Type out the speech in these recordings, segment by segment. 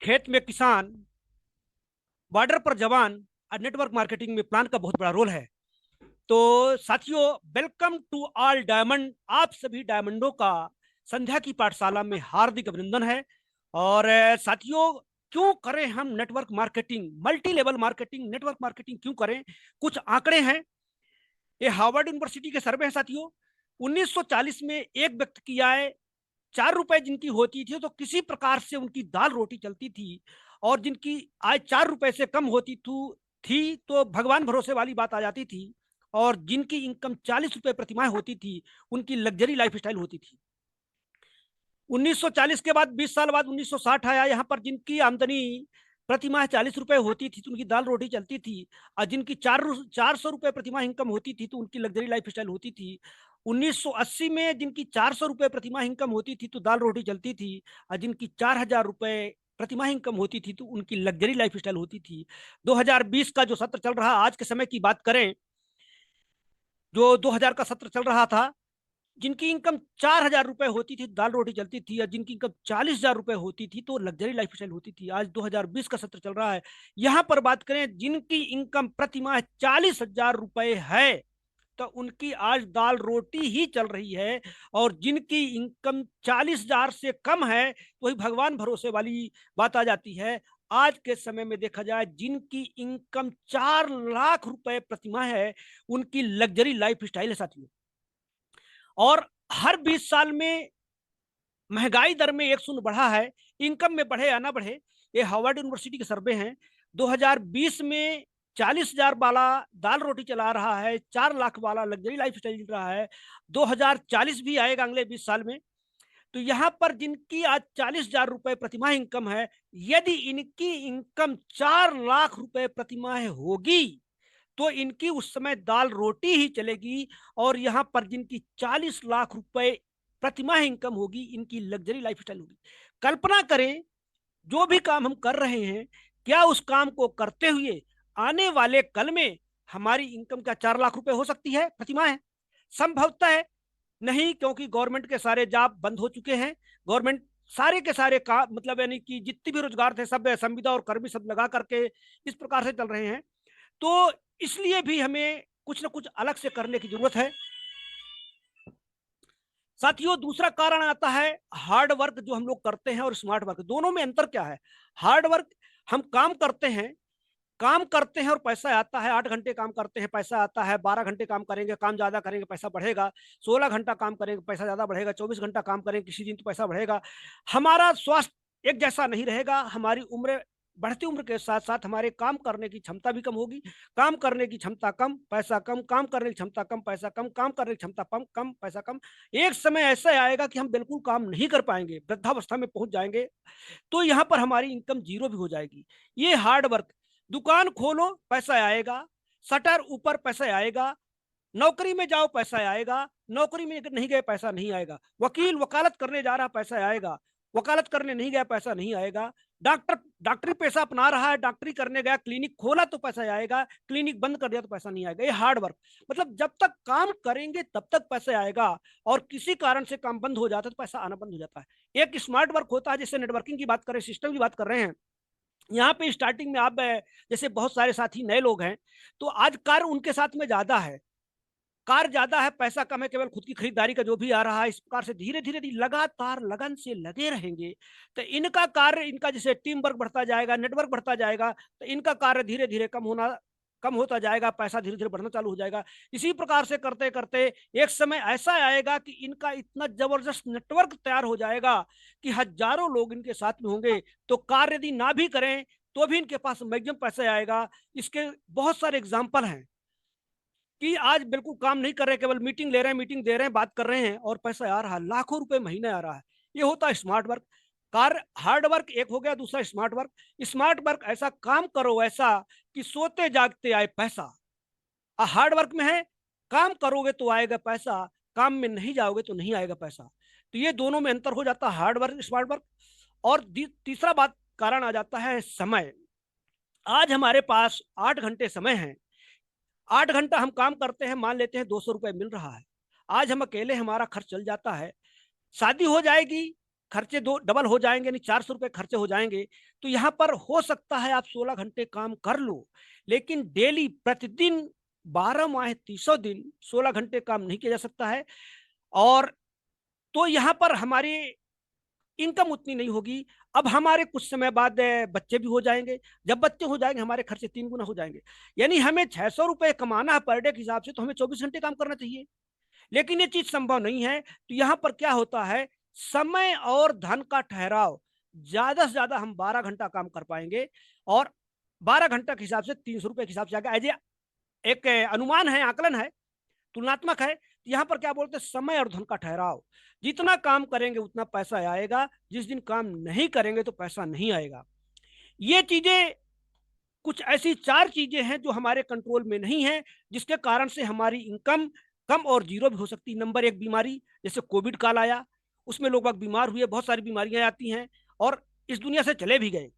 खेत में किसान, बॉर्डर पर जवान और नेटवर्क मार्केटिंग में प्लान का बहुत बड़ा रोल है। तो साथियों, वेलकम टू ऑल डायमंड। आप सभी डायमंडों का संध्या की पाठशाला में हार्दिक अभिनंदन है। और साथियों, क्यों करें हम network marketing, multi level marketing, network marketing क्यों करें? कुछ आंकड़े हैं, ये हार्वर्ड यूनिवर्सिटी के सर्वे हैं साथियों। 1940 में एक व्यक्ति की आय 4 रुपए जिनकी होती थी तो किसी प्रकार से उनकी दाल रोटी चलती थी, और जिनकी आय 4 रुपए से कम होती थी तो भगवान भरोसे वाली बात आ जाती थी। और जिनकी इनकम 40 रुपए प्रतिमाह होती थी, उनकी लग्जरी लाइफ स्टाइल होती थी। 1940 के बाद 20 साल बाद 1960 आया। यहाँ पर जिनकी आमदनी प्रतिमाह 40 रुपए होती थी तो उनकी दाल रोटी चलती थी, और जिनकी 400 रुपए प्रतिमाह इनकम होती थी तो उनकी लग्जरी लाइफ स्टाइल होती थी। 1980 में जिनकी 400 रुपए प्रतिमाह इनकम होती थी तो दाल रोटी चलती थी, और जिनकी 4000 रुपए प्रतिमाह इनकम होती थी तो उनकी लग्जरी लाइफ स्टाइल होती थी। 2020 का जो सत्र चल रहा, आज के समय की बात करें, जो 2000 का सत्र चल रहा था, जिनकी इनकम 4000 रुपए होती थी दाल रोटी चलती थी, या जिनकी इनकम 40,000 रुपए होती थी तो लग्जरी लाइफ स्टाइल होती थी। आज 2020 का सत्र चल रहा है, यहां पर बात करें जिनकी इनकम प्रति माह 40,000 रुपए है तो उनकी आज दाल रोटी ही चल रही है। और जिनकी इनकम 40,000 से कम है तो वही भगवान भरोसे वाली बात आ जाती है। आज के समय में देखा जाए, जिनकी इनकम 4 लाख रुपए प्रति माह है, उनकी लग्जरी लाइफ स्टाइल है साथियों। और हर 20 साल में महंगाई दर में 1 शून्य बढ़ा है, इनकम में बढ़े या ना बढ़े, ये हार्वर्ड यूनिवर्सिटी के सर्वे हैं। 2020 में 40,000 वाला दाल रोटी चला रहा है, 4 लाख वाला लग्जरी लाइफ स्टाइल चल रहा है। 2040 भी आएगा अगले 20 साल में, तो यहां पर जिनकी आज 40,000 रुपए प्रतिमाह इनकम है, यदि इनकी इनकम 4 लाख रुपए प्रतिमाह होगी तो इनकी उस समय दाल रोटी ही चलेगी। और यहां पर जिनकी 40 लाख रुपए प्रतिमाह इनकम होगी, इनकी लग्जरी लाइफ स्टाइल होगी। कल्पना करें, जो भी काम हम कर रहे हैं, क्या उस काम को करते हुए आने वाले कल में हमारी इनकम क्या 4 लाख रुपए हो सकती है प्रतिमाह? है संभवतः है नहीं, क्योंकि गवर्नमेंट के सारे जॉब बंद हो चुके हैं। गवर्नमेंट सारे के सारे काम, मतलब यानी कि जितने भी रोजगार थे सब संविदा और कर्मी सब लगा करके इस प्रकार से चल रहे हैं। तो इसलिए भी हमें कुछ ना कुछ अलग से करने की जरूरत है साथियों। दूसरा कारण आता है हार्ड वर्क, जो हम लोग करते हैं, और स्मार्ट वर्क, दोनों में अंतर क्या है? हार्ड वर्क, हम काम करते हैं और पैसा आता है। 8 घंटे काम करते हैं, पैसा आता है। 12 घंटे काम करेंगे, काम ज्यादा करेंगे, पैसा बढ़ेगा। 16 घंटा काम करेंगे, पैसा ज्यादा बढ़ेगा। 24 घंटा काम करेंगे किसी दिन तो पैसा बढ़ेगा। हमारा स्वास्थ्य एक जैसा नहीं रहेगा। हमारी उम्र, बढ़ती उम्र के साथ साथ हमारे काम करने की क्षमता भी कम होगी। काम करने की क्षमता कम, पैसा कम, काम करने की क्षमता कम, पैसा कम, काम करने की क्षमता कम, कम पैसा कम। एक समय ऐसा आएगा कि हम बिल्कुल काम नहीं कर पाएंगे, वृद्धावस्था में पहुंच जाएंगे, तो यहां पर हमारी इनकम जीरो भी हो जाएगी। ये हार्ड वर्क, दुकान खोलो पैसा आएगा, शटर ऊपर पैसा आएगा, नौकरी में जाओ पैसा आएगा, नौकरी में नहीं गए पैसा नहीं आएगा, वकील वकालत करने जा रहा पैसा आएगा, वकालत करने नहीं गया पैसा नहीं आएगा, डॉक्टर डॉक्टरी पैसा अपना रहा है, डॉक्टरी करने गया, क्लिनिक खोला तो पैसा आएगा, क्लिनिक बंद कर दिया तो पैसा नहीं आएगा। ये हार्ड वर्क, मतलब जब तक काम करेंगे तब तक पैसा आएगा, और किसी कारण से काम बंद हो जाता है तो पैसा आना बंद हो जाता है। एक स्मार्ट वर्क होता है, जैसे नेटवर्किंग की बात करें, सिस्टम की बात कर रहे हैं। यहाँ पे स्टार्टिंग में आप जैसे बहुत सारे साथी नए लोग हैं, तो आज कार उनके साथ में ज्यादा है, कार ज्यादा है, पैसा कम है, केवल खुद की खरीदारी का जो भी आ रहा है, इस प्रकार से धीरे धीरे लगातार लगन से लगे रहेंगे तो इनका कार्य, इनका जैसे टीम वर्क बढ़ता जाएगा, नेटवर्क बढ़ता जाएगा, तो इनका कार्य धीरे धीरे कम होता जाएगा, पैसा धीरे धीरे बढ़ना चालू हो जाएगा। इसी प्रकार से करते करते एक समय ऐसा आएगा कि इनका इतना जबरदस्त नेटवर्क तैयार हो जाएगा कि हजारों लोग इनके साथ में होंगे, तो कार्य यदि ना भी करें तो भी इनके पास मैक्सिमम पैसा आएगा। इसके बहुत सारे एग्जाम्पल हैं कि आज बिल्कुल काम नहीं कर रहे, केवल मीटिंग ले रहे हैं, मीटिंग दे रहे हैं, बात कर रहे हैं, और पैसा आ रहा है, लाखों रुपए महीने आ रहा है। ये होता है smart work. Car hard work एक हो गया, दूसरा स्मार्ट वर्क। स्मार्ट वर्क ऐसा काम करो ऐसा कि सोते जागते आए पैसा। हार्ड वर्क में है, काम करोगे तो आएगा पैसा, काम में नहीं जाओगे तो नहीं आएगा पैसा। तो ये दोनों में अंतर हो जाता है, हार्ड वर्क स्मार्ट वर्क। और तीसरा बात कारण आ जाता है समय। आज हमारे पास 8 घंटे समय है, 8 घंटा हम काम करते हैं, मान लेते हैं 200 रुपए मिल रहा है। आज हम अकेले, हमारा खर्च चल जाता है, शादी हो जाएगी खर्चे दो डबल हो जाएंगे, यानी 400 रुपए खर्चे हो जाएंगे। तो यहाँ पर हो सकता है आप 16 घंटे काम कर लो, लेकिन डेली प्रतिदिन 12 माह 300 दिन 16 घंटे काम नहीं किया जा सकता है। और तो यहाँ पर हमारी इनकम उतनी नहीं होगी। अब हमारे कुछ समय बाद बच्चे भी हो जाएंगे। जब बच्चे हो जाएंगे हमारे खर्चे 3 गुना हो जाएंगे। यानी हमें 600 रुपए कमाना है पर डे के हिसाब से, तो हमें 24 घंटे काम करना चाहिए, लेकिन ये चीज संभव नहीं है। तो यहाँ पर क्या होता है, समय और धन का ठहराव, ज्यादा से ज्यादा हम 12 घंटा काम कर पाएंगे। और 12 घंटा के हिसाब से 300 रुपए के हिसाब से आगे एज एक अनुमान है, आकलन है, तुलनात्मक है। यहाँ पर क्या बोलते हैं, समय और धन का ठहराव। जितना काम करेंगे उतना पैसा आएगा, जिस दिन काम नहीं करेंगे तो पैसा नहीं आएगा। ये चीजें, कुछ ऐसी 4 चीजें हैं जो हमारे कंट्रोल में नहीं है, जिसके कारण से हमारी इनकम कम और जीरो भी हो सकती है। नंबर 1 बीमारी, जैसे कोविड काल आया, उसमें लोग बाग बीमार हुए, बहुत सारी बीमारियां आती हैं और इस दुनिया से चले भी गए।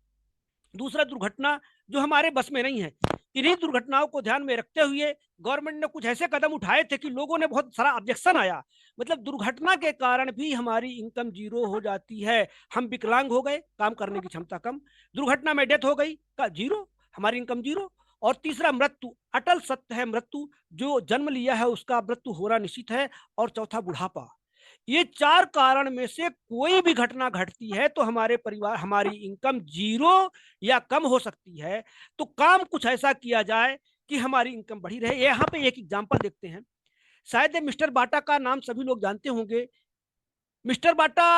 दूसरा, दुर्घटना, जो हमारे बस में नहीं है। इन्हीं दुर्घटनाओं को ध्यान में रखते हुए गवर्नमेंट ने कुछ ऐसे कदम उठाए थे कि लोगों ने बहुत सारा ऑब्जेक्शन आया। मतलब दुर्घटना के कारण भी हमारी इनकम जीरो हो जाती है। हम विकलांग हो गए, काम करने की क्षमता कम, दुर्घटना में डेथ हो गई का जीरो, हमारी इनकम जीरो। और तीसरा, मृत्यु, अटल सत्य है मृत्यु, जो जन्म लिया है उसका मृत्यु होना निश्चित है। और चौथा, बुढ़ापा। ये 4 कारण में से कोई भी घटना घटती है तो हमारे परिवार, हमारी इनकम जीरो या कम हो सकती है। तो काम कुछ ऐसा किया जाए कि हमारी इनकम बढ़ी रहे। यहाँ पे एक एग्जांपल देखते हैं। शायद मिस्टर बाटा का नाम सभी लोग जानते होंगे। मिस्टर बाटा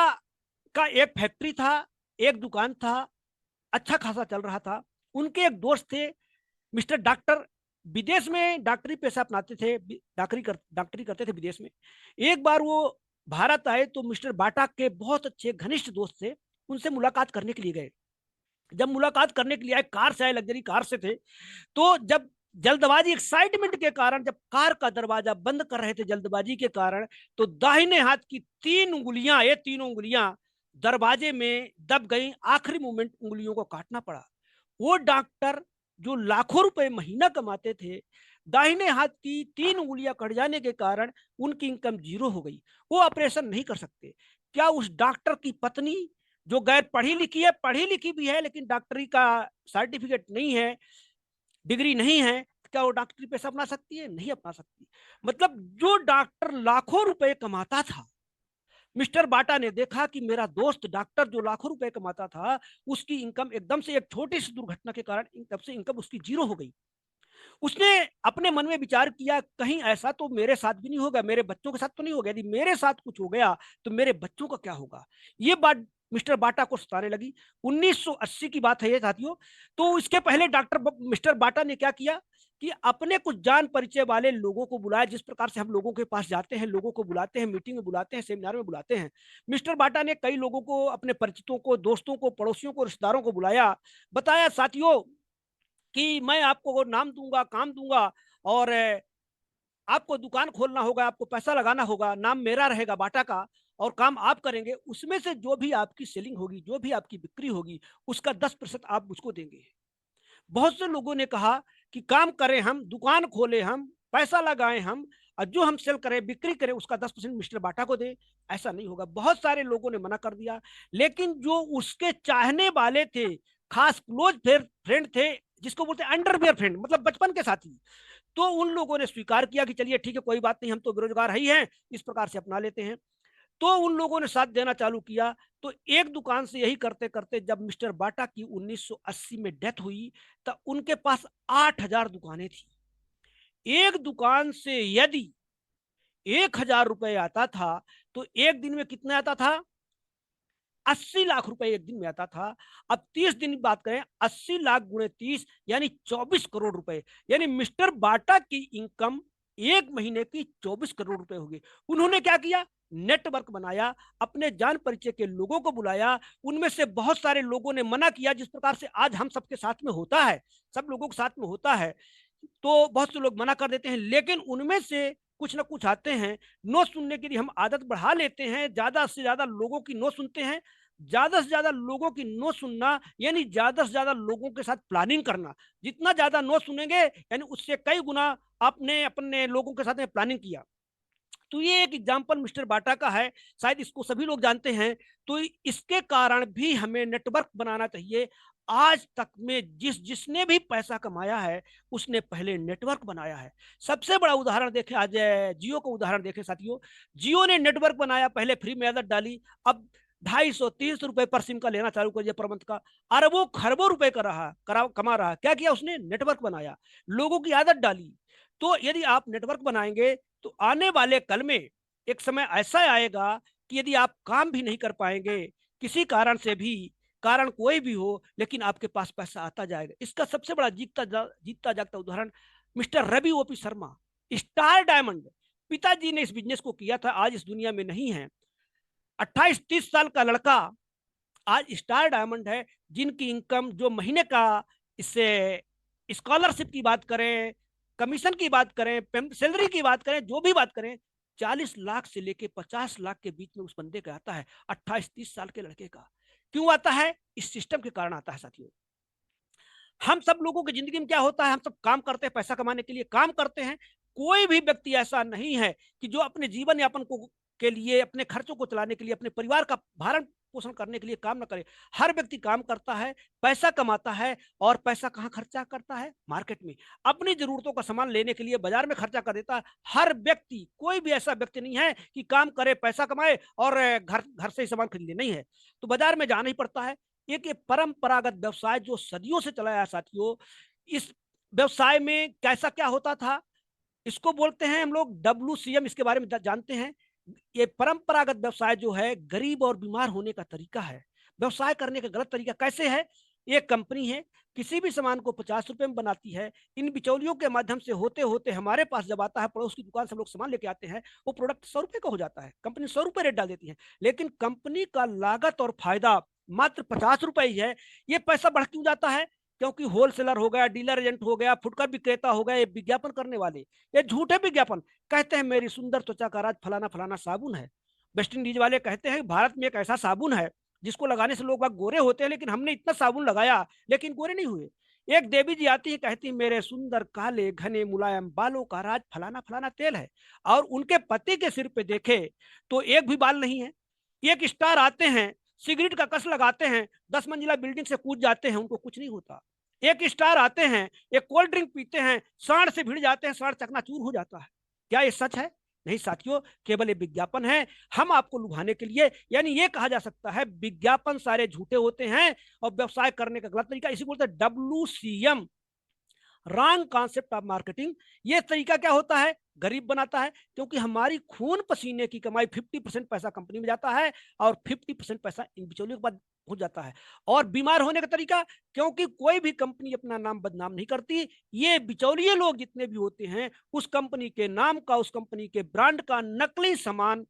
का एक फैक्ट्री था, एक दुकान था, अच्छा खासा चल रहा था। उनके एक दोस्त थे मिस्टर डॉक्टर, विदेश में डॉक्टरी पेशा अपनाते थे, डॉक्टरी करते थे विदेश में। एक बार वो भारत आए तो मिस्टर बाटा के बहुत अच्छे घनिष्ठ दोस्त थे, उनसे मुलाकात करने के लिए गए। जब मुलाकात करने के लिए आए, कार से आए, लग्जरी कार से थे। तो जब जल्दबाजी, एक्साइटमेंट के कारण जब कार का दरवाजा बंद कर रहे थे जल्दबाजी के कारण, तो दाहिने हाथ की 3 उंगलियां, ये तीनों उंगलियां दरवाजे में दब गई। आखिरी मोमेंट उंगलियों को काटना पड़ा। वो डॉक्टर जो लाखों रुपए महीना कमाते थे, दाहिने हाथ की 3 उंगलियां कट जाने के कारण उनकी इनकम जीरो हो गई। वो ऑपरेशन नहीं कर सकते। क्या उस डॉक्टर की पत्नी, जो गैर पढ़ी लिखी है, पढ़ी लिखी भी है लेकिन डॉक्टरी का सर्टिफिकेट नहीं है, डिग्री नहीं है, क्या वो डॉक्टरी पेशा अपना सकती है? नहीं अपना सकती। मतलब जो डॉक्टर लाखों रुपए कमाता था, मिस्टर बाटा ने देखा कि मेरा दोस्त डॉक्टर जो लाखों रुपए कमाता था, उसकी इनकम एकदम से एक छोटी सी दुर्घटना के कारण तब से इनकम उसकी जीरो हो गई। उसने अपने मन में विचार किया, कहीं ऐसा तो मेरे साथ भी नहीं होगा, मेरे बच्चों के साथ तो नहीं होगा। यदि मेरे साथ कुछ हो गया तो मेरे बच्चों का क्या होगा? ये बात मिस्टर बाटा को सताने लगी। 1980 की बात है ये साथियों। तो इसके पहले मिस्टर बाटा ने क्या किया कि अपने कुछ जान परिचय वाले लोगों को बुलाया। जिस प्रकार से हम लोगों के पास जाते हैं, लोगों को बुलाते हैं, मीटिंग में बुलाते हैं, सेमिनार में बुलाते हैं, मिस्टर बाटा ने कई लोगों को, अपने परिचितों को, दोस्तों को, पड़ोसियों को, रिश्तेदारों को बुलाया। बताया, साथियों कि मैं आपको नाम दूंगा, काम दूंगा, और आपको दुकान खोलना होगा, आपको पैसा लगाना होगा, नाम मेरा रहेगा बाटा का, और काम आप करेंगे। उसमें से जो भी आपकी सेलिंग होगी, जो भी आपकी बिक्री होगी, उसका 10% आप मुझको देंगे। बहुत से लोगों ने कहा कि काम करें हम, दुकान खोले हम, पैसा लगाएं हम, और जो हम सेल करें, बिक्री करें, उसका 10% मिस्टर बाटा को दे। ऐसा नहीं होगा। बहुत सारे लोगों ने मना कर दिया। लेकिन जो उसके चाहने वाले थे, खास क्लोज फ्रेंड थे, जिसको बोलते हैं अंडरवियर फ्रेंड, मतलब बचपन के साथी, तो उन लोगों ने स्वीकार किया कि चलिए ठीक है, कोई बात नहीं, हम तो बेरोजगार ही हैं, इस प्रकार से अपना लेते हैं। तो उन लोगों ने साथ देना चालू किया। तो एक दुकान से यही करते करते जब मिस्टर बाटा की 1980 में डेथ हुई, तो उनके पास 8,000 दुकानें थी। एक दुकान से यदि 1,000 रुपए आता था, तो एक दिन में कितना आता था? 80 लाख रुपए एक दिन में आता था। अब 30 दिन की बात करें, 80 लाख गुणे 30 यानी 24 करोड़ रुपए। यानी मिस्टर बाटा की इनकम एक महीने की 24 करोड़ रुपए होगी। उन्होंने क्या किया? नेटवर्क बनाया, अपने जान परिचय के लोगों को बुलाया। उनमें से बहुत सारे लोगों ने मना किया, जिस प्रकार से आज हम सबके साथ में होता है, सब लोगों के साथ में होता है। तो बहुत से लोग मना कर देते हैं, लेकिन उनमें से कुछ ना कुछ आते हैं। नो सुनने की हम आदत बढ़ा लेते हैं, ज्यादा से ज्यादा लोगों की नो सुनते हैं। ज्यादा से ज्यादा लोगों की नो सुनना यानी ज्यादा से ज्यादा लोगों के साथ प्लानिंग करना। जितना ज्यादा नो सुनेंगे, यानी उससे कई गुना आपने अपने लोगों के साथ में प्लानिंग किया। तो ये एक एग्जाम्पल मिस्टर बाटा का है, शायद इसको सभी लोग जानते हैं। तो इसके कारण भी हमें नेटवर्क बनाना चाहिए। आज तक में जिसने भी पैसा कमाया है उसने पहले नेटवर्क बनाया है। सबसे बड़ा उदाहरण देखें, आज जियो का उदाहरण देखें साथियों। जियो ने नेटवर्क बनाया, पहले फ्री में आदत डाली, अब 250-300 रुपए पर सिम का लेना चालू कर दिया पर मंथ का, अरबों खरबों रुपए कमा रहा। क्या किया उसने? नेटवर्क बनाया, लोगों की आदत डाली। तो यदि आप नेटवर्क बनाएंगे तो आने वाले कल में एक समय ऐसा आएगा कि यदि आप काम भी नहीं कर पाएंगे किसी कारण से भी, कारण कोई भी हो, लेकिन आपके पास पैसा आता जाएगा। इसका सबसे बड़ा जीतता जागता उदाहरण mister Ravi OP Sharma, star diamond. पिताजी ने इस बिजनेस को किया था, आज इस दुनिया में नहीं है। 28-30 साल का लड़का आज स्टार डायमंड है, जिनकी इनकम जो महीने का, इससे स्कॉलरशिप की बात करें, कमीशन की बात करें, सैलरी की बात करें, जो भी बात करें, 40 लाख से लेके 50 लाख के बीच में उस बंदे का आता है, 28-30 साल के लड़के का। क्यों आता है? इस सिस्टम के कारण आता है साथियों। हम सब लोगों की जिंदगी में क्या होता है, हम सब काम करते हैं, पैसा कमाने के लिए काम करते हैं। कोई भी व्यक्ति ऐसा नहीं है कि जो अपने जीवन यापन को के लिए, अपने खर्चों को चलाने के लिए, अपने परिवार का भरण पोषण करने के लिए काम न करे। हर व्यक्ति काम करता है, पैसा कमाता है, और पैसा कहाँ खर्चा करता है? मार्केट में। अपनी जरूरतों का सामान लेने के लिए बाजार में खर्चा कर देता है हर व्यक्ति। कोई भी ऐसा व्यक्ति नहीं है कि काम करे, पैसा कमाए और घर घर से ही सामान खरीदे, नहीं है। तो बाजार में जाना ही पड़ता है। एक ये परंपरागत व्यवसाय जो सदियों से चला है साथियों। इस व्यवसाय में कैसा क्या होता था, इसको बोलते हैं हम लोग WCM। इसके बारे में जानते हैं। ये परंपरागत व्यवसाय जो है गरीब और बीमार होने का तरीका है। व्यवसाय करने का गलत तरीका कैसे है? एक कंपनी है, किसी भी सामान को 50 रुपए में बनाती है, इन बिचौलियों के माध्यम से होते होते हमारे पास जब आता है, पड़ोस की दुकान से हम लोग सामान लेके आते हैं, वो प्रोडक्ट 100 रुपए का हो जाता है। कंपनी 100 रुपए रेट डाल देती है, लेकिन कंपनी का लागत और फायदा मात्र 50 रुपए ही है। ये पैसा बढ़ क्यों जाता है? क्योंकि होलसेलर हो गया, डीलर एजेंट हो गया, फुटकर विक्रेता हो गया, ये विज्ञापन करने वाले, ये झूठे विज्ञापन। कहते हैं मेरी सुंदर त्वचा का राज फलाना फलाना साबुन है। वेस्ट इंडीज वाले कहते हैं भारत में एक ऐसा साबुन है जिसको लगाने से लोग बाग गोरे होते हैं, लेकिन हमने इतना साबुन लगाया लेकिन गोरे नहीं हुए। एक देवी जी आती है, कहती है मेरे सुंदर काले घने मुलायम बालों का राज फलाना फलाना तेल है, और उनके पति के सिर पे देखे तो एक भी बाल नहीं है। एक स्टार आते हैं, सिगरेट का कस लगाते हैं, 10 मंजिला बिल्डिंग से कूद जाते हैं, उनको कुछ नहीं होता। एक स्टार आते हैं, एक कोल्ड ड्रिंक पीते हैं, सांड से भिड़ जाते हैं, सांड चकनाचूर हो जाता है। क्या ये सच है? नहीं साथियों, केवल ये विज्ञापन है, हम आपको लुभाने के लिए। यानी ये कहा जा सकता है विज्ञापन सारे झूठे होते हैं और व्यवसाय करने का गलत तरीका, इसी बोलते हैं WCM, wrong concept of marketing. ये तरीका क्या होता है? गरीब बनाता है, क्योंकि हमारी खून पसीने की कमाई 50% पैसा कंपनी में जाता है और 50% पैसा इन बिचौलियों के पास हो जाता है। और बीमार होने का तरीका, क्योंकि कोई भी कंपनी अपना नाम बदनाम नहीं करती। ये बिचौलिए लोग जितने भी होते हैं उस कंपनी के नाम का, उस कंपनी के ब्रांड का नकली सामान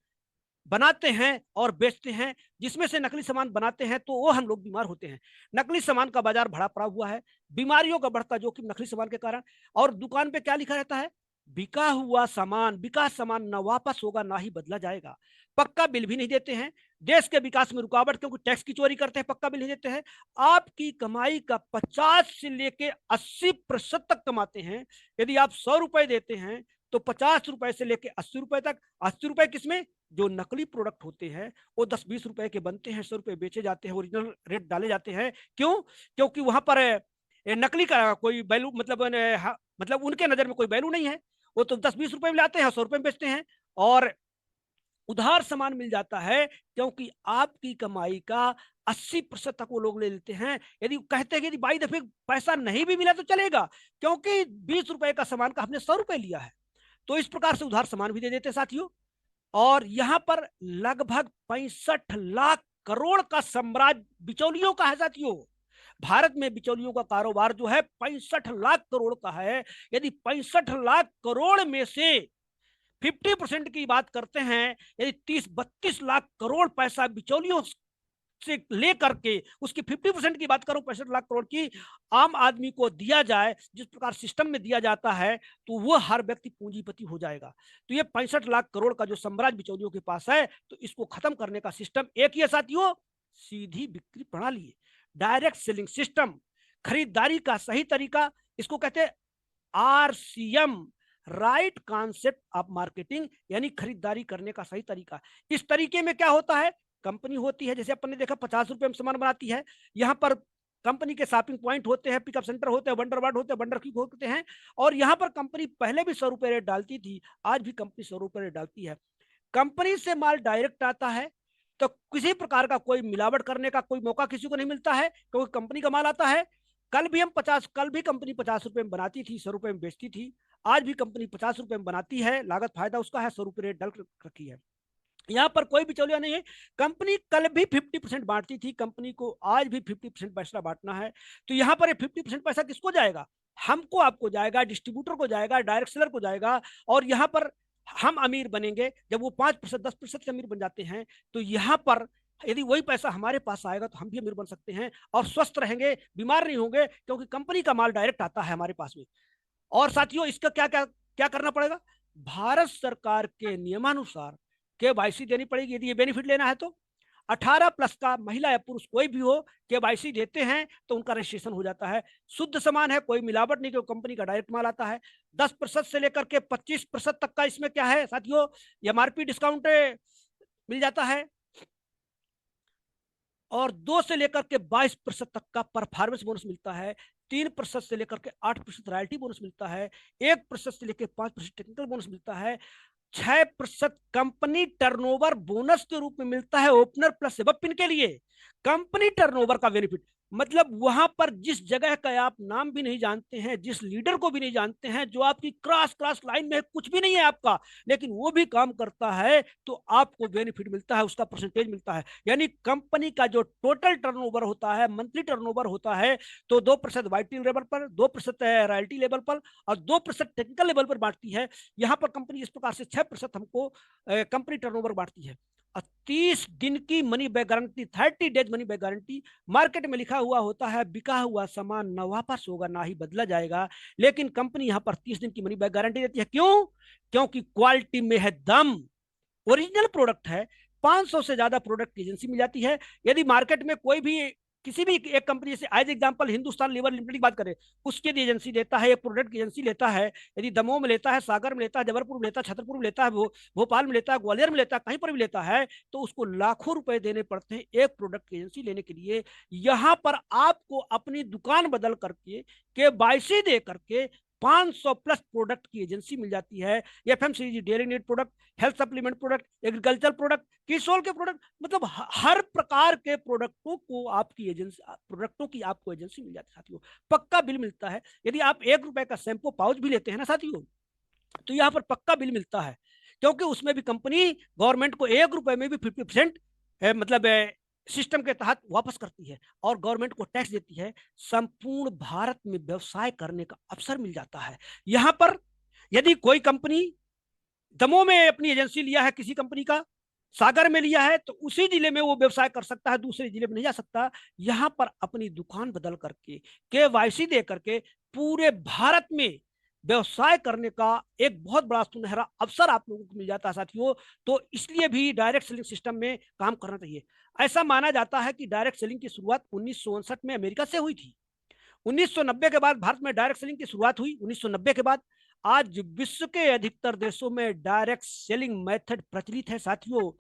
बनाते हैं और बेचते हैं। जिसमें से नकली सामान बनाते हैं तो वो हम लोग बीमार होते हैं। नकली सामान का बाजार भरा पड़ा हुआ है, बीमारियों का बढ़ता जोखिम नकली सामान के कारण। और दुकान पे क्या लिखा रहता है? बिका हुआ सामान, बिका सामान ना वापस होगा ना ही बदला जाएगा। पक्का बिल भी नहीं देते हैं, देश के विकास में रुकावट, क्योंकि टैक्स की चोरी करते हैं, पक्का बिल नहीं देते हैं। आपकी कमाई का 50 से लेके 80% तक कमाते हैं। यदि आप 100 रुपए देते हैं तो 50 रुपए से लेके 80 रुपए तक। 80 रुपए किसमें? जो नकली प्रोडक्ट होते हैं वो 10-20 रुपए के बनते हैं, 100 रुपए बेचे जाते हैं, ओरिजिनल रेट डाले जाते हैं। क्यों? क्योंकि वहां पर नकली का कोई वैल्यू, मतलब उनके नजर में कोई वैल्यू नहीं है। वो तो 10-20 रुपए में लाते हैं, 100 रुपए में बेचते हैं, और उधार सामान मिल जाता है, क्योंकि आपकी कमाई का 80% तक वो लोग ले लेते हैं। यदि कहते हैं कि यदि बाई दफे पैसा नहीं भी मिला तो चलेगा, क्योंकि 20 रुपए का सामान का हमने 100 रुपए लिया है। तो इस प्रकार से उधार सामान भी दे देते साथियों। और यहां पर लगभग 65 लाख करोड़ का साम्राज्य बिचौलियों का है साथियों। भारत में बिचौलियों का कारोबार जो है 65 लाख करोड़ का है। यदि 65 लाख करोड़ में से 50% की बात करते हैं, यदि 30-32 लाख करोड़ पैसा बिचौलियों से लेकर के उसकी 50% की बात करूं, 65 लाख करोड़ की, आम आदमी को दिया जाए जिस प्रकार सिस्टम में दिया जाता है, तो वो हर व्यक्ति पूंजीपति हो जाएगा। तो ये 65 लाख करोड़ का जो साम्राज्य बिचौलियों के पास है, तो इसको खत्म करने का सिस्टम एक ही है साथियों, सीधी बिक्री प्रणाली है, डायरेक्ट सेलिंग सिस्टम, खरीदारी का सही तरीका। इसको कहते हैं RCM, right concept of marketing, यानी खरीदारी करने का सही तरीका। इस तरीके में क्या होता है, कंपनी होती है, जैसे अपन ने देखा 50 रुपए में सामान बनाती है, यहाँ पर कंपनी के शॉपिंग पॉइंट होते हैं, पिकअप सेंटर होते हैं, वंडर वार्ड होते हैं, वंडर क्यूब होते हैं, और यहाँ पर कंपनी पहले भी 100 रुपए रेट डालती थी, आज भी कंपनी 100 रुपए रेट डालती है। कंपनी से माल डायरेक्ट आता है तो किसी प्रकार का कोई मिलावट करने का कोई मौका किसी को नहीं मिलता है, क्योंकि कंपनी का माल आता है। कल भी कंपनी 50 रुपए में बनाती थी, 100 रुपए में बेचती थी, आज भी कंपनी 50 रुपए में बनाती है, लागत फायदा उसका है, 100 रुपए रेट डाल रखी है, यहाँ पर कोई बिचौलिया नहीं है। कंपनी कल भी 50% बांटती थी, कंपनी को आज भी 50% पैसा बांटना है। तो यहाँ पर 50% पैसा किसको जाएगा, हमको आपको जाएगा, डिस्ट्रीब्यूटर को जाएगा, डायरेक्ट सेलर को जाएगा। और यहाँ पर हम अमीर बनेंगे जब वो 5% 10% से अमीर बन जाते हैं। तो यहाँ पर यदि वही पैसा हमारे पास आएगा तो हम भी अमीर बन सकते हैं और स्वस्थ रहेंगे, बीमार नहीं होंगे, क्योंकि कंपनी का माल डायरेक्ट आता है हमारे पास में। और साथियों, इसका क्या क्या क्या करना पड़ेगा, भारत सरकार के नियमानुसार केवाईसी देनी पड़ेगी यदि ये बेनिफिट लेना है तो। 18+ का महिला या पुरुष कोई भी हो, केवाईसी देते हैं तो उनका रजिस्ट्रेशन हो जाता है। शुद्ध सामान है, कोई मिलावट नहीं, क्योंकि कंपनी का डायरेक्ट माल आता है। 10% से लेकर के 25% तक का इसमें क्या है साथियों, एमआरपी डिस्काउंट मिल जाता है। और 2 से लेकर के 22% तक का परफॉर्मेंस बोनस मिलता है। 3% से लेकर के 8% रॉयल्टी बोनस मिलता है। 1% से लेकर 5% टेक्निकल बोनस मिलता है। 6% कंपनी टर्नओवर बोनस के रूप में मिलता है ओपनर प्लस सेबअप पिन के लिए। कंपनी टर्नओवर का बेनिफिट मतलब वहां पर जिस जगह का आप नाम भी नहीं जानते हैं, जिस लीडर को भी नहीं जानते हैं, जो आपकी क्रॉस क्रॉस लाइन में कुछ भी नहीं है आपका, लेकिन वो भी काम करता है तो आपको बेनिफिट मिलता है, उसका परसेंटेज मिलता है। यानी कंपनी का जो टोटल टर्नओवर होता है, मंथली टर्नओवर होता है, तो 2% वाईटी लेवल पर, 2% रॉयल्टी लेवल पर और 2% टेक्निकल लेवल पर बांटती है। यहां पर कंपनी इस प्रकार से 6% हमको कंपनी टर्नओवर बांटती है। और 30 दिन की money back guarantee, 30 days money back guarantee. Market में लिखा हुआ होता है बिका हुआ सामान ना वापस होगा ना ही बदला जाएगा, लेकिन कंपनी यहां पर 30 दिन की मनी बैक गारंटी देती है। क्यों? क्योंकि क्वालिटी में है दम, ओरिजिनल प्रोडक्ट है। 500 से ज्यादा प्रोडक्ट की एजेंसी मिल जाती है। यदि मार्केट में कोई भी किसी भी एक कंपनी से, as example Hindustan Lever Limited की बात करें, उसकी यदि एजेंसी लेता है, एक प्रोडक्ट की एजेंसी लेता है, यदि दमोह में लेता है, सागर में लेता है, जबलपुर में लेता है, छतरपुर में लेता है, भोपाल में लेता है, ग्वालियर में लेता है, कहीं पर भी लेता है, तो उसको लाखों रुपए देने पड़ते हैं एक प्रोडक्ट की एजेंसी लेने के लिए। यहाँ पर आपको अपनी दुकान बदल करके केवाईसी दे करके 500+ प्रोडक्ट की एजेंसी मिल जाती है। FMCG, dairy need product, health supplement product, agriculture product, किसोल के प्रोडक्ट, मतलब हर प्रकार के प्रोडक्टों को आपकी एजेंसी, प्रोडक्टों की आपको एजेंसी मिल जाती है साथियों। पक्का बिल मिलता है। यदि आप 1 रुपए का शैम्पू पाउच भी लेते हैं ना साथियों, तो यहाँ पर पक्का बिल मिलता है, क्योंकि उसमें भी कंपनी गवर्नमेंट को 1 रुपए में भी 50% मतलब सिस्टम के तहत वापस करती है और गवर्नमेंट को टैक्स देती है। संपूर्ण भारत में व्यवसाय करने का अवसर मिल जाता है। यहाँ पर यदि कोई कंपनी दमोह में अपनी एजेंसी लिया है, किसी कंपनी का सागर में लिया है, तो उसी जिले में वो व्यवसाय कर सकता है, दूसरे जिले में नहीं जा सकता। यहां पर अपनी दुकान बदल करके केवाईसी दे करके पूरे भारत में व्यवसाय करने का एक बहुत बड़ा सुनहरा अवसर आप लोगों को मिल जाता है साथियों। तो इसलिए भी डायरेक्ट सेलिंग सिस्टम में काम करना चाहिए। ऐसा माना जाता है कि डायरेक्ट सेलिंग की शुरुआत 1959 में अमेरिका से हुई थी। 1990 के बाद भारत में डायरेक्ट सेलिंग की शुरुआत हुई। 1990 के बाद आज विश्व के अधिकतर देशों में डायरेक्ट सेलिंग मेथड प्रचलित है साथियों।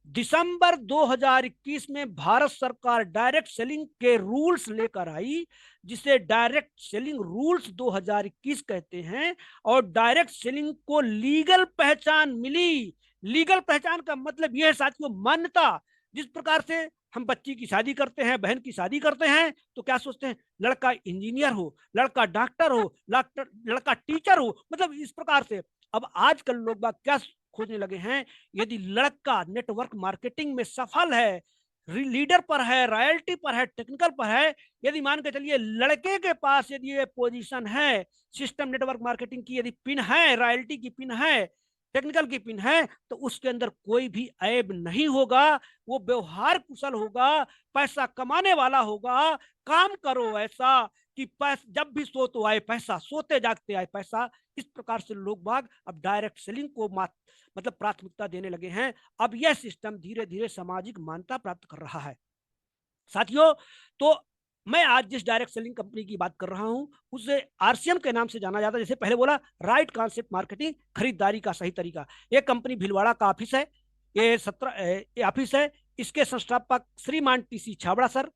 दिसंबर 2021 में भारत सरकार डायरेक्ट सेलिंग के रूल्स लेकर आई, जिसे डायरेक्ट सेलिंग रूल्स 2021 कहते हैं। और डायरेक्ट सेलिंग को लीगल पहचान मिली। लीगल पहचान का मतलब यह है साथियों, मान्यता। जिस प्रकार से हम बच्ची की शादी करते हैं, बहन की शादी करते हैं, तो क्या सोचते हैं, लड़का इंजीनियर हो, लड़का डॉक्टर हो, लड़का टीचर हो, मतलब इस प्रकार से। अब आजकल लोग बात क्या खोजने लगे हैं, यदि लड़का नेटवर्क मार्केटिंग में सफल है, लीडर पर है, रॉयल्टी पर है, टेक्निकल पर है, यदि मान के चलिए लड़के के पास यदि ये पोजीशन है, सिस्टम नेटवर्क मार्केटिंग की यदि पिन है, रॉयल्टी की पिन है, टेक्निकल की पिन है, तो उसके अंदर कोई भी ऐब नहीं होगा। वो व्यवहार कुशल होगा, पैसा कमाने वाला होगा। काम करो ऐसा कि पैसा जब भी सो तो आए पैसा, सोते जागते आए पैसा। इस प्रकार से लोग बाग अब डायरेक्ट सेलिंग को मतलब प्राथमिकता देने लगे हैं। अब यह सिस्टम धीरे धीरे सामाजिक मान्यता प्राप्त कर रहा है साथियों। तो मैं आज जिस डायरेक्ट सेलिंग कंपनी की बात कर रहा हूं उसे आरसीएम के नाम से जाना जाता है। जैसे पहले बोला, राइट कॉन्सेप्ट मार्केटिंग, खरीदारी का सही तरीका। ये कंपनी भीलवाड़ा का ऑफिस है। ये ऑफिस है। इसके संस्थापक श्रीमान टीसी छाबड़ा सर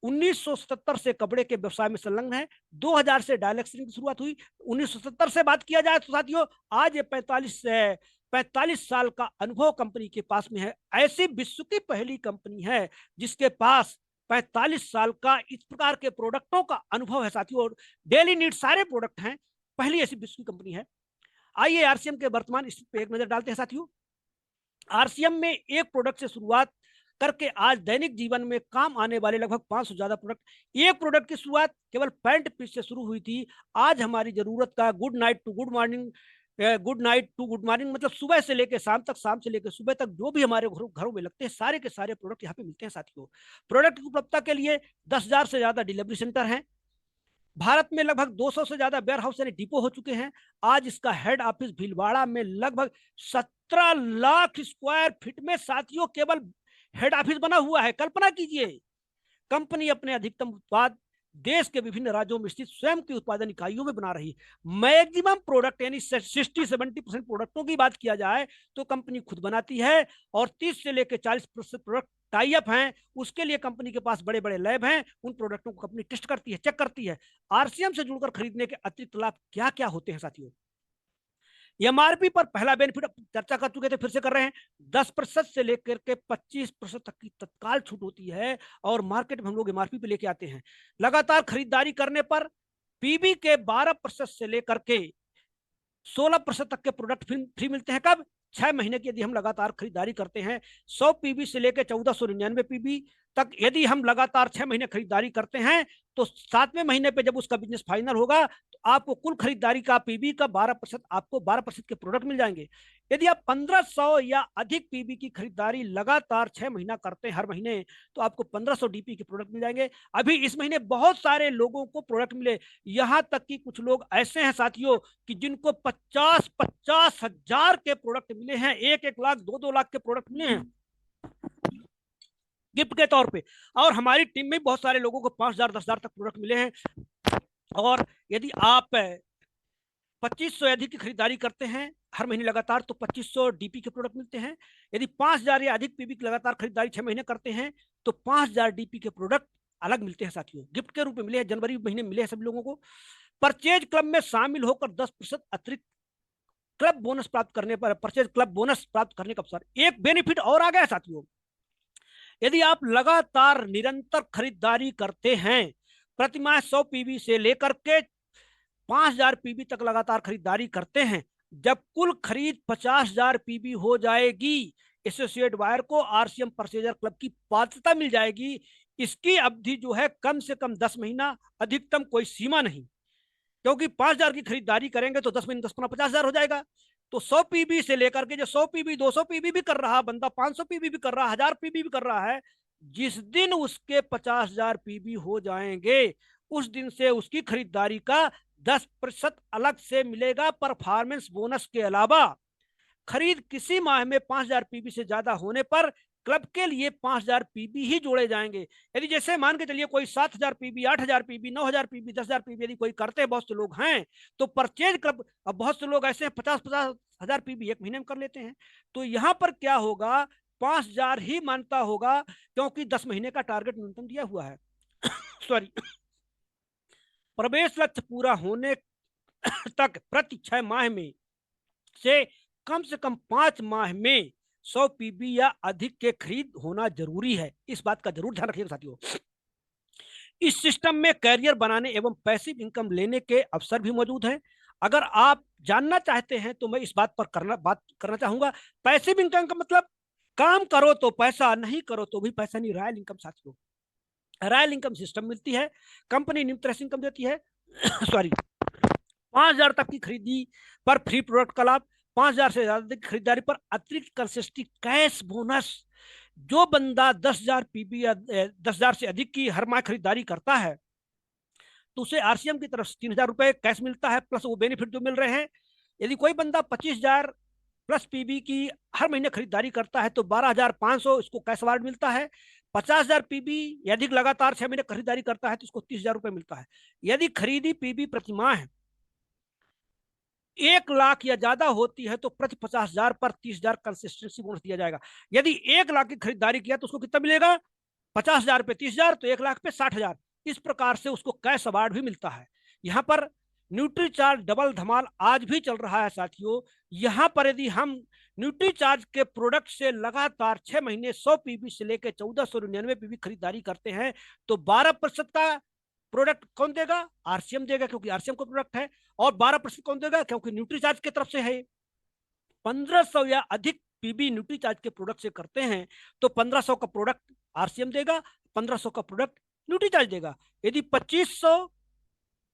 1977 से कपड़े के व्यवसाय में संलग्न है। 2000 से डायरेक्ट सेलिंग की शुरुआत हुई। 1977 से बात किया जाए तो साथियों, आज ये 45 साल का अनुभव कंपनी के पास में है। ऐसी विश्व की पहली कंपनी है जिसके पास 45 साल का इस प्रकार के प्रोडक्टों का अनुभव है साथियों। डेली नीड सारे प्रोडक्ट हैं। पहली ऐसी विश्व की कंपनी है। आइए आरसीएम के वर्तमान स्थिति पे एक नजर डालते हैं साथियों। आरसीएम में एक प्रोडक्ट से शुरुआत करके आज दैनिक जीवन में काम आने वाले लगभग 500 से ज्यादा प्रोडक्ट। एक प्रोडक्ट की शुरुआत केवल पैंट पीस से शुरू हुई थी। आज हमारी जरूरत का good night to good morning, good night to good morning मतलब सुबह से लेकर शाम तक, शाम से लेकर सुबह तक, जो भी हमारे घरों में लगते हैं सारे के सारे प्रोडक्ट यहाँ पे मिलते हैं साथियों। प्रोडक्ट की उपलब्धता के लिए 10,000 से ज्यादा डिलीवरी सेंटर हैं। भारत में लगभग 200 से ज्यादा वेयर हाउस यानी डिपो हो चुके हैं। आज इसका हेड ऑफिस भीलवाड़ा में लगभग 17 लाख स्क्वायर फीट में साथियों केवल हेड ऑफिस बना हुआ है। कल्पना कीजिए, कंपनी अपने अधिकतम उत्पाद देश के विभिन्न राज्यों में स्थित स्वयं की उत्पादन इकाइयों में बना रही। मैक्सिमम प्रोडक्ट यानी 60-70% प्रोडक्टों की बात किया जाए तो कंपनी खुद बनाती है, और 30 से लेकर 40% प्रोडक्ट टाई अप हैं। उसके लिए कंपनी के पास बड़े बड़े लैब हैं। उन प्रोडक्टों को कंपनी टेस्ट करती है, चेक करती है। आरसीएम से जुड़कर खरीदने के अतिरिक्त लाभ क्या क्या होते हैं साथियों? एमआरपी पर पहला बेनिफिट चर्चा कर चुके थे, फिर से कर रहे हैं। 10% से लेकर के 25% तक की तत्काल छूट होती है, और मार्केट में हम लोग एमआरपी पे लेके आते हैं। लगातार खरीदारी करने पर पीबी के 12% से लेकर के 16% तक के प्रोडक्ट फ्री मिलते हैं। कब? 6 महीने की यदि हम लगातार खरीदारी करते हैं। 100 पीबी से लेकर 1499 पीबी तक यदि हम लगातार 6 महीने खरीदारी करते हैं तो 7वें महीने पे जब उसका बिजनेस फाइनल होगा तो आपको कुल खरीदारी का पीबी का 12%, आपको 12% के प्रोडक्ट मिल जाएंगे। यदि आप 1500 या अधिक पीबी की खरीदारी लगातार 6 महीना करते हैं हर महीने, तो आपको 1500 डीपी के प्रोडक्ट मिल जाएंगे। अभी इस महीने बहुत सारे लोगों को प्रोडक्ट मिले। यहां तक कि कुछ लोग ऐसे हैं साथियों कि जिनको 50-50 हजार के प्रोडक्ट मिले हैं, 1-1 लाख 2-2 लाख के प्रोडक्ट मिले हैं गिफ्ट के तौर पे। और हमारी टीम में बहुत सारे लोगों को 5,000 10,000 तक प्रोडक्ट मिले हैं। और यदि आप 2500 अधिक की खरीदारी करते हैं हर महीने लगातार तो 2500 डीपी के प्रोडक्ट मिलते हैं। यदि 5,000 या अधिक पीबी की लगातार खरीदारी 6 महीने करते हैं तो 5,000 डीपी के प्रोडक्ट अलग मिलते हैं साथियों, गिफ्ट के रूप में मिले हैं। जनवरी महीने मिले हैं सभी लोगों को। परचेज क्लब में शामिल होकर 10% अतिरिक्त क्लब बोनस प्राप्त करने पर, परचेज क्लब बोनस प्राप्त करने का अवसर। एक बेनिफिट और आ गया साथियों, यदि आप लगातार निरंतर खरीदारी करते हैं, प्रतिमाह 100 पीबी से लेकर के 5,000 पीबी तक लगातार खरीदारी करते हैं, जब कुल खरीद 50,000 पीबी हो जाएगी, एसोसिएट वायर को आरसीएम परचेजर क्लब की पात्रता मिल जाएगी। इसकी अवधि जो है कम से कम 10 महीना, अधिकतम कोई सीमा नहीं। क्योंकि 5,000 की खरीदारी करेंगे तो 10 महीने 10 गुना 50,000 हो जाएगा। तो 100 पीबी से लेकर के जो 100 पीबी 200 पीबी भी कर रहा बंदा, 500 पीबी भी कर रहा, 1000 पीबी भी कर रहा है, जिस दिन उसके 50,000 पीबी हो जाएंगे उस दिन से उसकी खरीदारी का 10% अलग से मिलेगा परफॉर्मेंस बोनस के अलावा। खरीद किसी माह में 5,000 पीबी से ज्यादा होने पर क्लब के लिए 5,000 पीबी ही जोड़े जाएंगे। यदि जैसे मान के चलिए कोई 7,000 पीबी, 8,000 पीबी, 9,000 पीबी, 10,000 पीबी यदि कोई करते हैं, बहुत से लोग हैं, तो परचेज क्लब, अब बहुत से लोग ऐसे 50-50 हजार पीबी एक महीने में कर लेते हैं। तो यहां पर क्या होगा, 5,000 ही मानता होगा क्योंकि 10 महीने का टारगेट न्यूनतम दिया हुआ है। सॉरी, प्रवेश लक्ष्य पूरा होने तक प्रति 6 माह में से कम 5 माह में 100 पीबी या अधिक के खरीद होना जरूरी है। इस बात का जरूर ध्यान रखिएगा साथियों। इस सिस्टम में कैरियर बनाने एवं पैसिव इनकम लेने के अवसर भी मौजूद हैं। अगर आप जानना चाहते हैं तो मैं इस बात पर बात करना चाहूंगा। पैसिव इनकम का मतलब काम करो तो पैसा, नहीं करो तो भी पैसा नहीं, रॉयल इनकम साथियों। रॉयल इनकम सिस्टम मिलती है, कंपनी निम्नतरह इनकम देती है। सॉरी, 5,000 तक की खरीदी पर फ्री प्रोडक्ट का लाभ, 5,000 से ज्यादा की खरीदारी पर अतिरिक्त कंसिस्टेंट कैश बोनस। जो बंदा 10,000 पीबी या 10,000 से अधिक की हर माह खरीदारी करता है तो उसे आरसीएम की तरफ से 3,000 रुपए कैश मिलता है, प्लस वो बेनिफिट जो मिल रहे हैं। यदि कोई बंदा 25,000 प्लस पीबी की हर महीने खरीदारी करता है तो 12,500 इसको कैश अवार्ड मिलता है। 50,000 पीबी या अधिक लगातार 6 महीने खरीदारी करता है तो उसको 30,000 रुपए मिलता है। यदि खरीदी पीबी प्रति माह 1 लाख या ज्यादा होती है तो प्रति 50,000 पर 30,000 कंसिस्टेंसी बोनस दिया जाएगा। यदि 1 लाख की खरीदारी किया तो उसको कितना मिलेगा? 50,000 पे 30,000 तो 1 लाख पे 60,000। इस प्रकार से उसको कैश अवार्ड भी मिलता है। यहाँ पर न्यूट्री चार्ज डबल धमाल आज भी चल रहा है साथियों। यहाँ पर यदि हम न्यूट्री चार्ज के प्रोडक्ट से लगातार 6 महीने 100 पीबी से लेकर 1499 पीबी खरीदारी करते हैं तो 12% का प्रोडक्ट कौन देगा? आरसीएम देगा, क्योंकि आरसीएम का प्रोडक्ट है। और 12% कौन देगा? क्योंकि न्यूट्री चार्ज की तरफ से है। 1500 या अधिक पीबी न्यूट्री चार्ज के प्रोडक्ट से करते हैं तो 1500 का प्रोडक्ट आरसीएम देगा, 1500 का प्रोडक्ट न्यूट्री चार्ज देगा। यदि 2500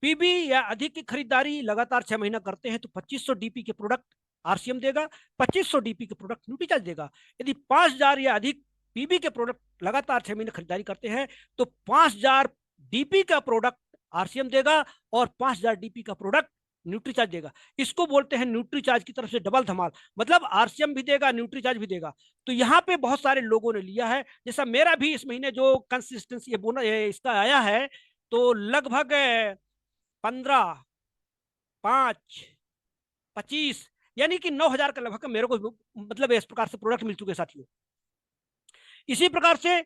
पीबी या अधिक की खरीदारी लगातार 6 महीना करते हैं तो 2500 डीपी के प्रोडक्ट आरसीएम देगा, 2500 डीपी के प्रोडक्ट न्यूट्री चार्ज देगा। यदि 5000 या अधिक पीबी के प्रोडक्ट लगातार 6 महीने खरीदारी करते हैं तो 5000 डीपी का प्रोडक्ट आरसीएम देगा और 5000 डीपी का प्रोडक्ट न्यूट्री चार्ज देगा। इसको बोलते हैं न्यूट्री चार्ज की तरफ से डबल धमाल, मतलब आरसीएम भी देगा, न्यूट्री चार्ज भी देगा। तो यहाँ पे बहुत सारे लोगों ने लिया है, जैसा मेरा भी इस महीने जो कंसिस्टेंसी बोनस इसका आया है तो लगभग 15, 5, 25 यानी कि 9,000 का लगभग मेरे को मतलब इस प्रकार से प्रोडक्ट मिल चुके साथियों। इसी प्रकार से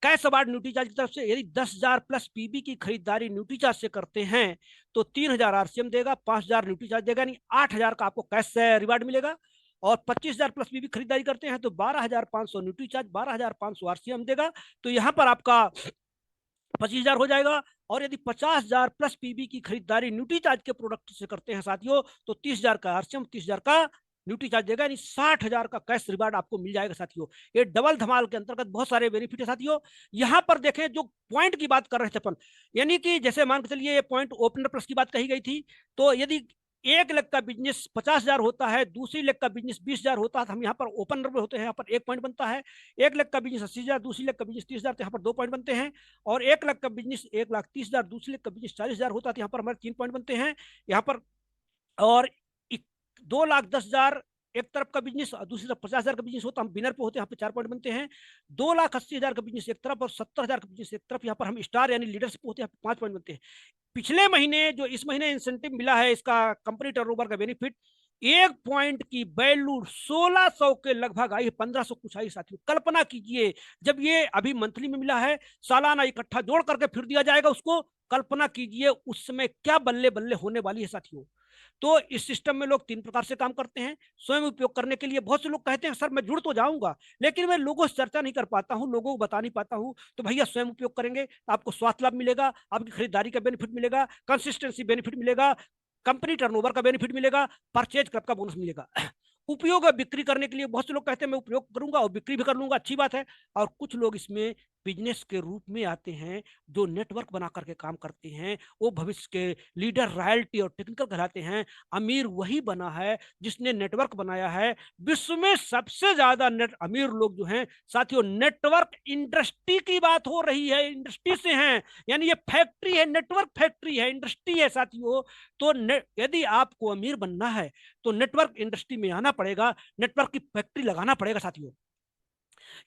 कैश अवार्ड न्यूट्री चार्ज की तरफ से यदि 10,000 प्लस पीबी की खरीदारी न्यूट्री चार्ज से करते हैं तो 3,000 आरसीएम देगा, 5,000 न्यूट्री चार्ज देगा, यानी 8,000 का आपको कैश रिवार्ड मिलेगा। और 25,000 प्लस पीबी खरीदारी करते हैं तो 12,500 न्यूट्री चार्ज, 12,500 आरसीएम देगा। तो यहाँ पर आपका 25,000 हो जाएगा। और यदि 50,000 प्लस पीबी की खरीदारी न्यूट्री चार्ज के प्रोडक्ट से करते हैं साथियों तो 30,000 का आरसीएम, 30,000 का न्यूट्री चार्ज देगा, यानी 60,000 का कैश रिवार्ड आपको मिल जाएगा साथियों। ये डबल धमाल के अंतर्गत बहुत सारे बेनिफिट है साथियों। यहाँ पर देखें जो पॉइंट की बात कर रहे थे अपन, यानी कि जैसे मान के चलिए ये पॉइंट ओपनर प्लस की बात कही गई थी, तो यदि 1 लाख का बिजनेस 50,000 होता है, दूसरी लेग का बिजनेस 20,000 होता है, तो हम यहाँ पर ओपनर में होते हैं, यहाँ पर 1 पॉइंट बनता है। 1 लाख का बिजनेस 80,000, दूसरी लेग का बिजनेस 30,000, तो यहाँ पर 2 पॉइंट बनते हैं। और 1 लाख का बिजनेस 1,30,000, दूसरी लेग का बिजनेस 40,000 होता है, तो यहाँ पर हमारे 3 पॉइंट बनते हैं यहाँ पर। और 2,10,000 एक तरफ का बिजनेस और दूसरी तरफ 50,000 का बिजनेस होता है, हम बिनर पे होते हैं, यहाँ पे 4 पॉइंट बनते हैं। 2,80,000 का बिजनेस एक तरफ और 70,000 का बिजनेस एक तरफ, यहाँ पर हम स्टार यानी लीडरशिप होते हैं, 5 पॉइंट बनते हैं। पिछले महीने जो इस महीने इंसेंटिव मिला है इसका कंपनी टर्नओवर का बेनिफिट 1 पॉइंट की वैल्यू 1,600 के लगभग आई, 1,500 कुछ आई साथियों। कल्पना कीजिए जब ये अभी मंथली में मिला है, सालाना इकट्ठा जोड़ करके फिर दिया जाएगा उसको, कल्पना कीजिए उस समय क्या बल्ले बल्ले होने वाली है साथियों। तो इस सिस्टम में लोग 3 प्रकार से काम करते हैं स्वयं उपयोग करने के लिए। बहुत से लोग कहते हैं सर मैं जुड़ तो जाऊंगा लेकिन मैं लोगों से चर्चा नहीं कर पाता हूं, लोगों को बता नहीं पाता हूं। तो भैया स्वयं उपयोग करेंगे तो आपको स्वास्थ्य लाभ मिलेगा, आपकी खरीदारी का बेनिफिट मिलेगा, कंसिस्टेंसी बेनिफिट मिलेगा, कंपनी टर्नओवर का बेनिफिट मिलेगा, परचेज क्लब का बोनस मिलेगा। उपयोग और बिक्री करने के लिए बहुत से लोग कहते हैं मैं उपयोग करूंगा और बिक्री भी कर लूंगा, अच्छी बात है। और कुछ लोग इसमें बिजनेस के रूप में आते हैं जो नेटवर्क बना करके काम करते हैं, वो भविष्य के लीडर, रॉयल्टी और टेक्निकल कहलाते हैं। अमीर वही बना है जिसने नेटवर्क बनाया है। विश्व में सबसे ज्यादा नेट अमीर लोग जो हैं साथियों, नेटवर्क इंडस्ट्री की बात हो रही है, इंडस्ट्री से हैं, यानी ये फैक्ट्री है, नेटवर्क फैक्ट्री है, इंडस्ट्री है साथियों। तो यदि आपको अमीर बनना है तो नेटवर्क इंडस्ट्री में आना पड़ेगा, नेटवर्क की फैक्ट्री लगाना पड़ेगा साथियों।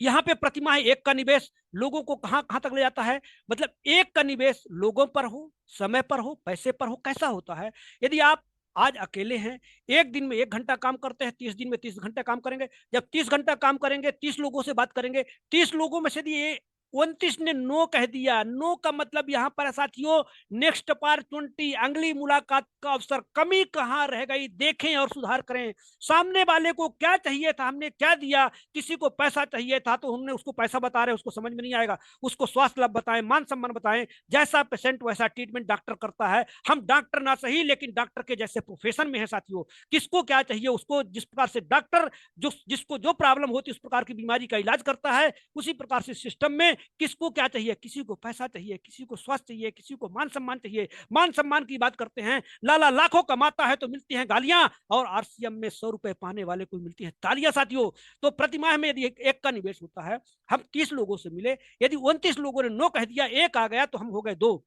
यहाँ पे प्रतिमाह 1 का निवेश लोगों को कहां कहां तक ले जाता है, मतलब 1 का निवेश लोगों पर हो, समय पर हो, पैसे पर हो, कैसा होता है। यदि आप आज अकेले हैं, 1 दिन में 1 घंटा काम करते हैं, 30 दिन में 30 घंटे काम करेंगे। जब 30 घंटा काम करेंगे, 30 लोगों से बात करेंगे, 30 लोगों में से यदि 29 ने नो कह दिया, नो का मतलब यहाँ पर साथियों नेक्स्ट अपॉर्चुनिटी, अगली मुलाकात का अवसर, कमी कहाँ रह गई देखें और सुधार करें। सामने वाले को क्या चाहिए था हमने क्या दिया, किसी को पैसा चाहिए था तो हमने उसको पैसा बता रहे, उसको समझ में नहीं आएगा, उसको स्वास्थ्य लाभ बताएं, मान सम्मान बताएं, जैसा पेशेंट वैसा ट्रीटमेंट डॉक्टर करता है। हम डॉक्टर ना सही लेकिन डॉक्टर के जैसे प्रोफेशन में है साथियों। किसको क्या चाहिए उसको जिस प्रकार से डॉक्टर जिसको जो प्रॉब्लम होती है उस प्रकार की बीमारी का इलाज करता है, उसी प्रकार से सिस्टम में किसको क्या चाहिए, किसी को पैसा चाहिए, किसी को स्वास्थ्य चाहिए, किसी को मान सम्मान चाहिए। मान सम्मान की बात करते हैं, लाला लाखों कमाता है तो मिलती हैं गालियां, और आरसीएम में 100 रुपए पाने वाले को मिलती है तालियां साथियों। तो प्रतिमाह में यदि 1 का निवेश होता है, हम 30 लोगों से मिले, यदि 29 लोगों ने नो कह दिया, 1 आ गया तो हम हो गए 2।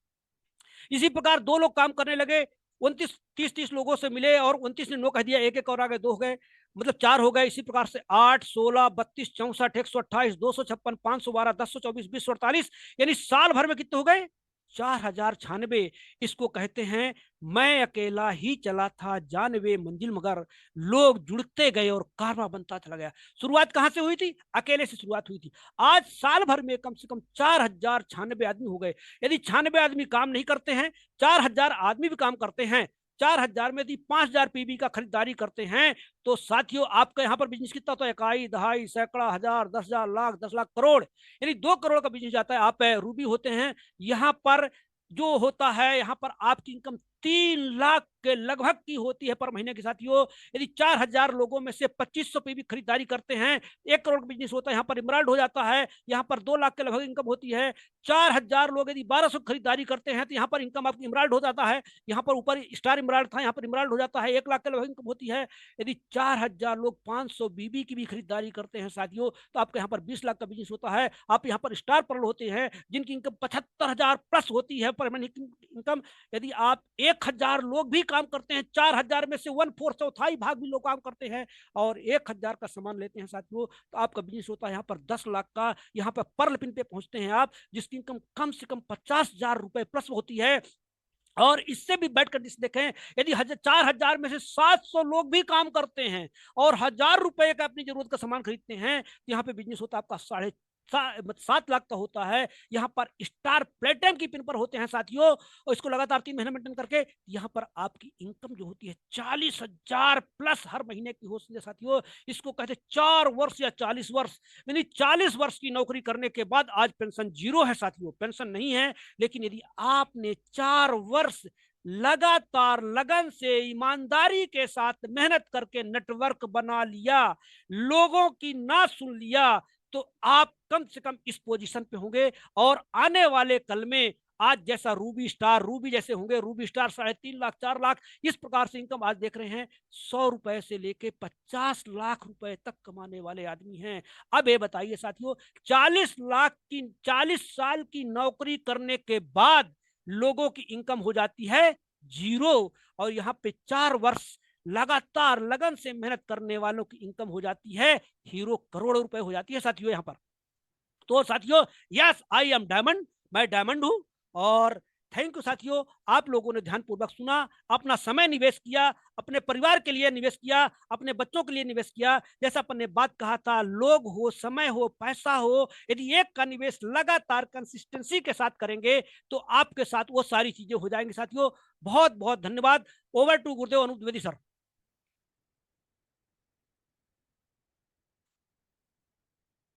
इसी प्रकार 2 लोग काम करने लगे, 29 30-30 लोगों से मिले और 29 ने नो कह दिया, एक-एक और आ गए, 2 हो गए, मतलब 4 हो गए। इसी प्रकार से 8, 16, 32, 64, 128, 256, 512, 1024, 2048, यानी साल भर में कितने हो गए? 4096। इसको कहते हैं मैं अकेला ही चला था जानवे मंजिल मगर, लोग जुड़ते गए और कारवां बनता चला गया। शुरुआत कहां से हुई थी? अकेले से शुरुआत हुई थी। आज साल भर में कम से कम 4096 आदमी हो गए। यदि 96 आदमी काम नहीं करते हैं, 4000 आदमी भी काम करते हैं, 4000 में यदि 5000 पीबी का खरीदारी करते हैं, तो साथियों आपका यहाँ पर बिजनेस कितना होता है? इकाई, दहाई, सैकड़ा, हजार, 10,000, लाख, 10 लाख, करोड़, यानी 2 करोड़ का बिजनेस जाता है। आप रूबी होते हैं, यहाँ पर जो होता है, यहाँ पर आपकी इनकम 3 लाख के लगभग की होती है पर महीने के साथियों। यदि 4000 लोगों में से 2500 पीबी खरीदारी करते हैं, 1 करोड़ का बिजनेस होता है। यहाँ पर इमराल्ड हो जाता है, यहाँ पर 2 लाख के लगभग इनकम होती है। 4000 लोग यदि 1200 खरीदारी करते हैं, तो यहाँ पर इनकम आपकी इमराल्ड हो जाता है। यहाँ पर ऊपर स्टार इमराल्ड था, यहाँ पर इमराल्ड हो जाता है, 1 लाख के लगभग इनकम होती है। यदि 4000 लोग 500 बीबी की भी खरीदारी करते हैं साथियों, तो आपके यहाँ पर 20 लाख का बिजनेस होता है। आप यहाँ पर स्टार पर्ल होते हैं, जिनकी इनकम 75,000 प्लस होती है पर महीने इनकम। यदि आप 1000 लोग भी काम करते हैं, 4000 में से 1/4 चौथाई भाग भी लोग काम करते हैं और 1000 का सामान लेते हैं साथियों, तो आपका बिजनेस होता है यहाँ पर 10 लाख का। यहाँ पर पर्ल पिन पे पहुंचते हैं आप, जिसकी इनकम कम से कम 50,000 रुपए प्लस होती है। और इससे भी बैठ कर देखें, यदि 4000 में से 700 लोग भी काम करते हैं और 1000 रुपए का अपनी जरूरत का सामान खरीदते हैं, तो यहाँ पे बिजनेस होता है आपका 7 लाख का होता है। यहाँ पर स्टार प्लेटिनम की पिन पर होते हैं साथियों, और इसको लगातार 3 महीने मेंटेन करके यहाँ पर आपकी इनकम जो होती है 40,000 प्लस हर महीने की होती है साथियों। इसको कहते हैं 4 वर्ष या 40 वर्ष, यानी 40 वर्ष की नौकरी करने के बाद आज पेंशन जीरो है साथियों, पेंशन नहीं है। लेकिन यदि आपने 4 वर्ष लगातार लगन से ईमानदारी के साथ मेहनत करके नेटवर्क बना लिया, लोगों की ना सुन लिया, तो आप कम से कम इस पोजीशन पे होंगे। और आने वाले कल में आज जैसा रूबी स्टार, रूबी जैसे होंगे, रूबी स्टार 3.5 लाख, 4 लाख, इस प्रकार से इनकम आज देख रहे हैं। 100 रुपए से लेके 50 लाख रुपए तक कमाने वाले आदमी हैं। अब ये बताइए साथियों, 40 साल की नौकरी करने के बाद लोगों की इनकम हो जाती है जीरो, और यहाँ पे 4 वर्ष लगातार लगन से मेहनत करने वालों की इनकम हो जाती है हीरो, करोड़ों रुपए हो जाती है साथियों यहाँ पर। तो साथियों, यस आई एम डायमंड, मैं डायमंड हूं। और थैंक यू साथियों, आप लोगों ने ध्यानपूर्वक सुना, अपना समय निवेश किया, अपने परिवार के लिए निवेश किया, अपने बच्चों के लिए निवेश किया। जैसा अपन ने बात कहा था, लोग हो, समय हो, पैसा हो, यदि एक का निवेश लगातार कंसिस्टेंसी के साथ करेंगे तो आपके साथ वो सारी चीजें हो जाएंगी साथियों। बहुत बहुत धन्यवाद। Over to Gurudev Anoop Dwivedi sir.